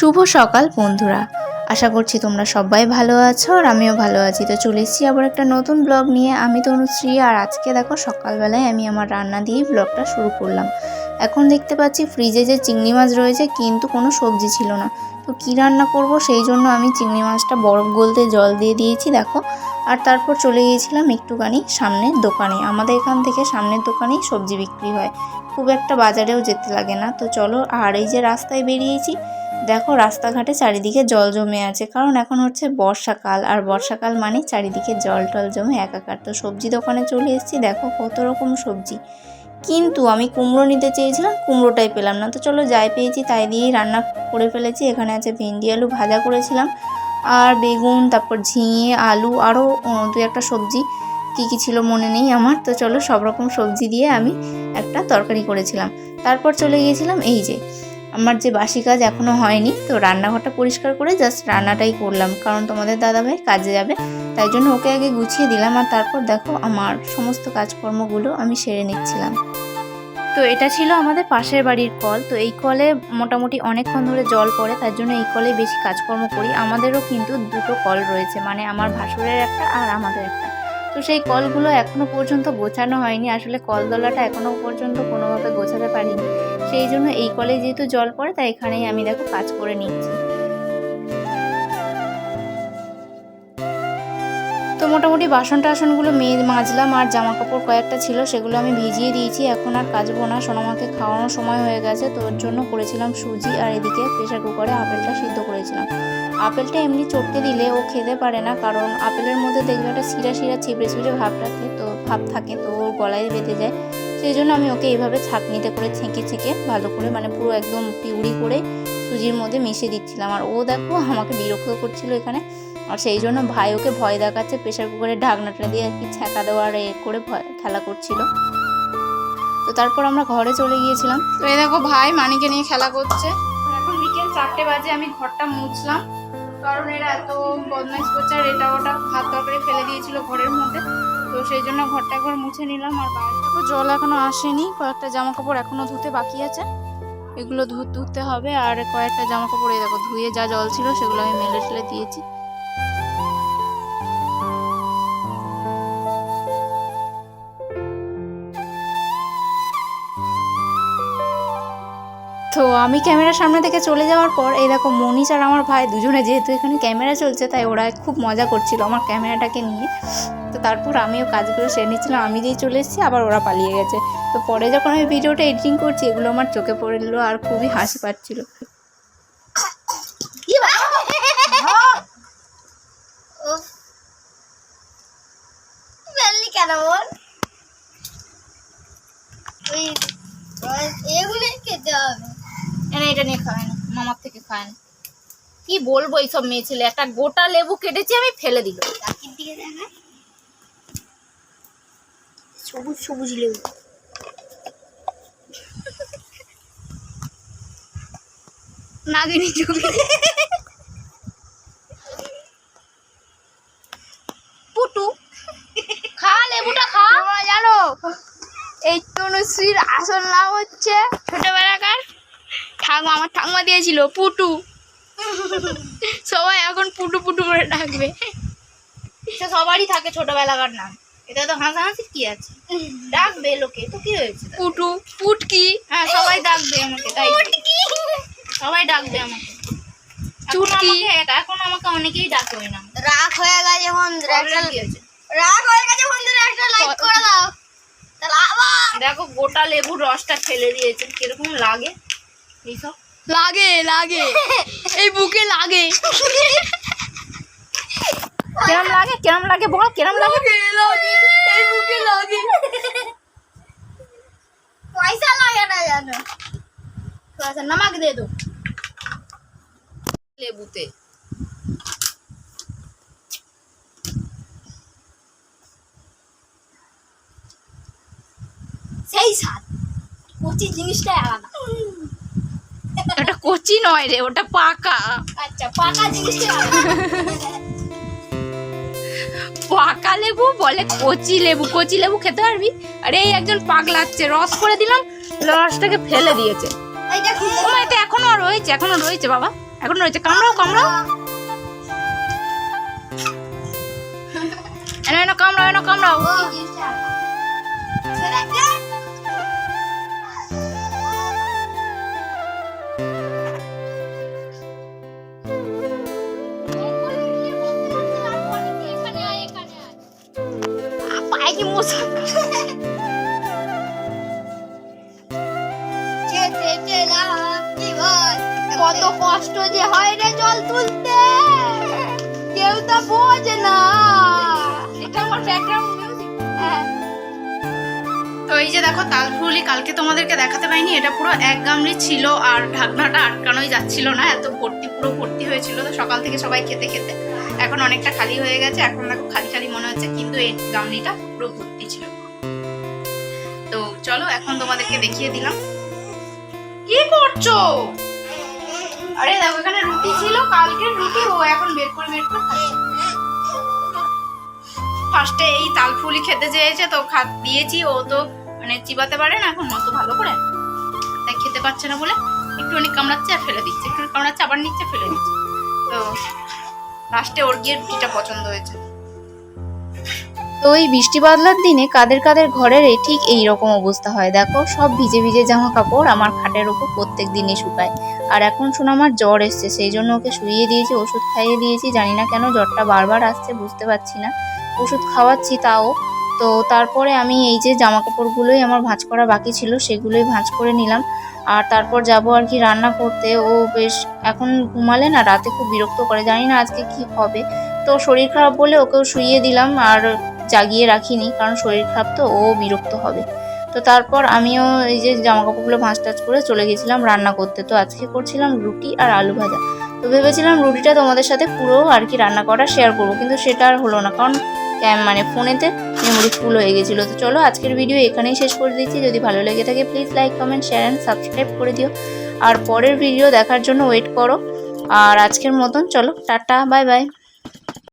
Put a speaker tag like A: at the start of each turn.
A: শুভ সকাল বন্ধুরা, আশা করছি তোমরা সবাই ভালো আছো আর আমিও ভালো আছি। তো চলে এসেছি আবার একটা নতুন ব্লগ নিয়ে। আমি তনুশ্রী, আর আজকে দেখো সকালবেলায় আমি আমার রান্না দিয়েই ব্লগটা শুরু করলাম। এখন দেখতে পাচ্ছি ফ্রিজে যে চিংড়ি মাছ রয়েছে, কিন্তু কোনো সবজি ছিল না। তো কী রান্না করব, সেই জন্য আমি চিংড়ি মাছটা বরফ গলতে জল দিয়ে দিয়েছি দেখো। আর তারপর চলে গিয়েছিলাম একটুখানি সামনের দোকানে। আমাদের এখান থেকে সামনের দোকানেই সবজি বিক্রি হয়, খুব একটা বাজারেও যেতে লাগে না। তো চলো, আর এই যে রাস্তায় বেরিয়েছি, দেখো রাস্তাঘাটে চারিদিকে জল জমে আছে, কারণ এখন হচ্ছে বর্ষাকাল, আর বর্ষাকাল মানে চারিদিকে জল টল জমে একাকার। তো সবজি দোকানে চলে এসেছি, দেখো কত রকম সবজি। কিন্তু আমি কুমড়ো নিতে চেয়েছিলাম, কুমড়োটাই পেলাম না। তো চলো, যাই পেয়েছি তাই দিয়েই রান্না করে ফেলেছি। এখানে আছে ভেন্ডি আলু ভাজা করেছিলাম, আর বেগুন, তারপর ঝিঙে, আলু, আরও দু একটা সবজি কী কী ছিল মনে নেই আমার। তো চলো, সব রকম সবজি দিয়ে আমি একটা তরকারি করেছিলাম। তারপর চলে গিয়েছিলাম, এই যে আমার যে বাসি কাজ এখনও হয়নি, তো রান্নাঘরটা পরিষ্কার করে জাস্ট রান্নাটাই করলাম, কারণ তোমাদের দাদাভাই কাজে যাবে, তাই জন্য ওকে আগে গুছিয়ে দিলাম। আর তারপর দেখো আমার সমস্ত কাজকর্মগুলো আমি সেরে নিচ্ছিলাম। তো এটা ছিল আমাদের পাশের বাড়ির কল। তো এই কলে মোটামুটি অনেকক্ষণ ধরে জল পড়ে, তার জন্য এই কলে বেশি কাজকর্ম করি। আমাদেরও কিন্তু দুটো কল রয়েছে, মানে আমার ভাসুরের একটা আর আমাদের একটা। তো সেই কলগুলো এখনও পর্যন্ত গোছানো হয়নি, আসলে কলদলাটা এখনও পর্যন্ত কোনোভাবে গোছাতে পারিনি। সেই জন্য এই কলে যেহেতু জল পড়ে, তাই এখানেই আমি দেখো কাজ করে নিচ্ছি। তো মোটামুটি বাসন টাসনগুলো মাজলাম, আর জামা কাপড় কয়েকটা ছিল সেগুলো আমি ভিজিয়ে দিয়েছি। এখন আর কাচবো না, সোনামাকে খাওয়ানোর সময় হয়ে গেছে। তো ওর জন্য করেছিলাম সুজি, আর এদিকে প্রেশার কুকারে আপেলটা সিদ্ধ করেছিলাম। আপেলটা এমনি চটকে দিলে ও খেতে পারে না, কারণ আপেলের মধ্যে দেখবে একটা শিরা শিরা ছিবড়ে ছিবড়ে ভাব থাকে, তো ওর গলায় বেঁধে যায়। সেই জন্য আমি ওকে এইভাবে ছাঁকনিতে করে ছেঁকে ছেঁকে ভালো করে, মানে পুরো একদম পিউরি করে সুজির মধ্যে মিশিয়ে দিচ্ছিলাম। আর ও দেখো আমাকে বিরক্ত করছিল এখানে, আর সেই জন্য ভাই ওকে ভয় দেখাচ্ছে, প্রেশার কুকারের ঢাকনাটা দিয়ে আর কি ছ্যাঁকা দেওয়ার করে খেলা করছিল। তো তারপর আমরা ঘরে চলে গিয়েছিলাম। তো এই দেখো ভাই মানিকে নিয়ে খেলা করছে। এখন বিকেল 4টে বাজে, আমি ঘরটা মুছলাম, কারণ এরা এত বদমাইশ করছে, আর এটা ওটা ভাত তরকারি ফেলে দিয়েছিল ঘরের মধ্যে। তো সেই জন্য ঘরটা একবার মুছে নিলাম। আর বাইরে তো জল এখনো আসেনি, কয়েকটা জামা কাপড় এখনো ধুতে বাকি আছে, এগুলো ধুতে হবে। আর কয়েকটা জামা কাপড় এই দেখো ধুয়ে যা জল ছিল সেগুলো আমি মেলে টেলে দিয়েছি। তো আমি ক্যামেরার সামনে থেকে চলে যাওয়ার পর এই দেখো মনীষ আর আমার ভাই দুজনে, যেহেতু এখানে ক্যামেরা চলছে, তাই ওরা খুব মজা করছিল আমার ক্যামেরাটাকে নিয়ে। তো তারপর আমিও কাজগুলো সেরে নিচ্ছিলাম, আমি যেই চলে এসেছি আবার ওরা পালিয়ে গেছে। তো পরে যখন আমি ভিডিওটা এডিটিং করছি, এগুলো আমার চোখে পড়লো আর খুবই হাসি পাচ্ছিল। এটা নিয়ে খায় না, মামার থেকে খায় না। কি বলবো এইসব মেয়ে ছেলে, একটা গোটা লেবু কেটেছি আমি, ফেলে দিল। সবুজ সবুজ লেবু। নাগিনী চোখে পুটু খা, লেবুটা খা। জানো এই তনুশ্রীর আসল নাম হচ্ছে ছোটবেলাকার আমার ঠাকুমা দিয়েছিল পুটু। সবাই এখন পুটু পুটু করে ডাকবে, সবারই থাকে ছোটবেলাকার নাম। এটা তো হাসাহাসির কি আছে, ডাকবে লোকে, তো কি হয়েছে, পুটু পুটকি, হ্যাঁ সবাই ডাকবে আমাকে, তাই সবাই ডাকবে আমাকে চুটকি। এখন আমাকে অনেকেই ডাকে ওই নাম। রাগ হয়ে গেছে বন্ধুরা, রাগ হয়ে গেছে বন্ধুরা, একটা লাইক করে দাও। দেখো গোটা লেবুর রসটা ফেলে দিয়েছে, কিরকম লাগে এইসব। লাগে লাগে এই বুকে লাগে, কেরম লাগে, কেরম লাগে বল, কেরম লাগে, এই বুকে লাগে। পয়সা লাগে না জানো, পয়সা নমক দে দো লেবুতে। সেই স্বাদ, কচি জিনিসটাই আলাদা। ওটা কচি নয় রে, ওটা পাকা। আচ্ছা পাকা জিনিসটাই আলাদা। পাকা লেবু বলে কচি লেবু, কচি লেবু খেতে পারবি? আরে এই একজন পাক লাগছে, রস করে দিলাম, রসটাকে ফেলে দিয়েছে। এখনো রয়েছে, এখনো রয়েছে বাবা, এখন রয়েছে, কামড়াও কামড়াও, এনো কামড়াও, এনো কামড়াও।
B: কত কষ্ট যে হয় রে জল তুলতে, কেউ তো বোঝে না।
A: এটা আমার ব্যাকগ্রাউন্ড মিউজিক। তো এই যে দেখো তালফুলি, কালকে তোমাদেরকে দেখাতে পাইনি, এটা পুরো এক গামলি ছিল আর ঢাকনাটা আটকানোই যাচ্ছিল না, এত ভর্তি, পুরো ভর্তি হয়েছিল। তো সকাল থেকে সবাই খেতে খেতে এখন অনেকটা খালি হয়ে গেছে। এখন দেখো খালি খালি মনে হচ্ছে, কিন্তু এই গামলিটা পুরো ভর্তি ছিল। তো চলো এখন তোমাদেরকে দেখিয়ে দিলাম। কি করছো? আরে দেখো এখানে রুটি ছিল, কালকের রুটি, ও এখন বের করে খাচ্ছে। ফার্স্টে এই তালফুলি খেতে চেয়েছে, তো দিয়েছি, ও তো মানে চিবাতে পারে না এখন অত ভালো করে, তাই খেতে পারছে না বলে একটুখানি কামড়াচ্ছে আর ফেলে দিচ্ছে, একটু কামড়াচ্ছে আবার নিচ্ছে ফেলে দিচ্ছে। তো লাস্টে ওর গিয়ে রুটিটা পছন্দ হয়েছে। তো এই বৃষ্টি বাদলার দিনে কাদের কাদের ঘরের ঠিক এই রকম অবস্থা হয়। দেখো সব ভিজে ভিজে জামা কাপড় আমার খাটের উপর প্রত্যেক দিনই শুকায়। আর এখন শোনো আমার জ্বর এসছে, সেই জন্য ওকে শুইয়ে দিয়েছি, ওষুধ খাইয়ে দিয়েছি। জানি না কেন জ্বরটা বারবার আসছে, বুঝতে পারছি না। ওষুধ খাওয়াচ্ছি তাও। তো তারপরে আমি এই যে জামা কাপড়গুলোই আমার ভাঁজ করা বাকি ছিল, সেগুলোই ভাঁজ করে নিলাম। আর তারপর যাব আর কি রান্না করতে। ও বেশ এখন ঘুমালে না, রাতে খুব বিরক্ত করে, জানি না আজকে কি হবে। তো শরীর খারাপ বলে ওকেও শুইয়ে দিলাম, আর জাগিয়ে রাখিনি, কারণ শরীর খারাপ তো, ও বিরক্ত হবে। তো তারপর আমিও এই যে জামা কাপড়গুলো ভাঁজ টাজ করে চলে গেছিলাম রান্না করতে। তো আজকে করছিলাম রুটি আর আলু ভাজা। তো ভেবেছিলাম রুটিটা তোমাদের সাথে পুরো আর কি রান্না করা শেয়ার করবো, কিন্তু সেটা আর হলো না, কারণ মানে ফোনেতে মেমোরি ফুল হয়ে গেছিলো। তো চলো আজকের ভিডিও এখানেই শেষ করে দিচ্ছি। যদি ভালো লেগে থাকে please like, comment, share and subscribe করে দিও। আর পরের ভিডিও দেখার জন্য ওয়েট করো। আর আজকের মতন চলো টাটা, বাই বাই।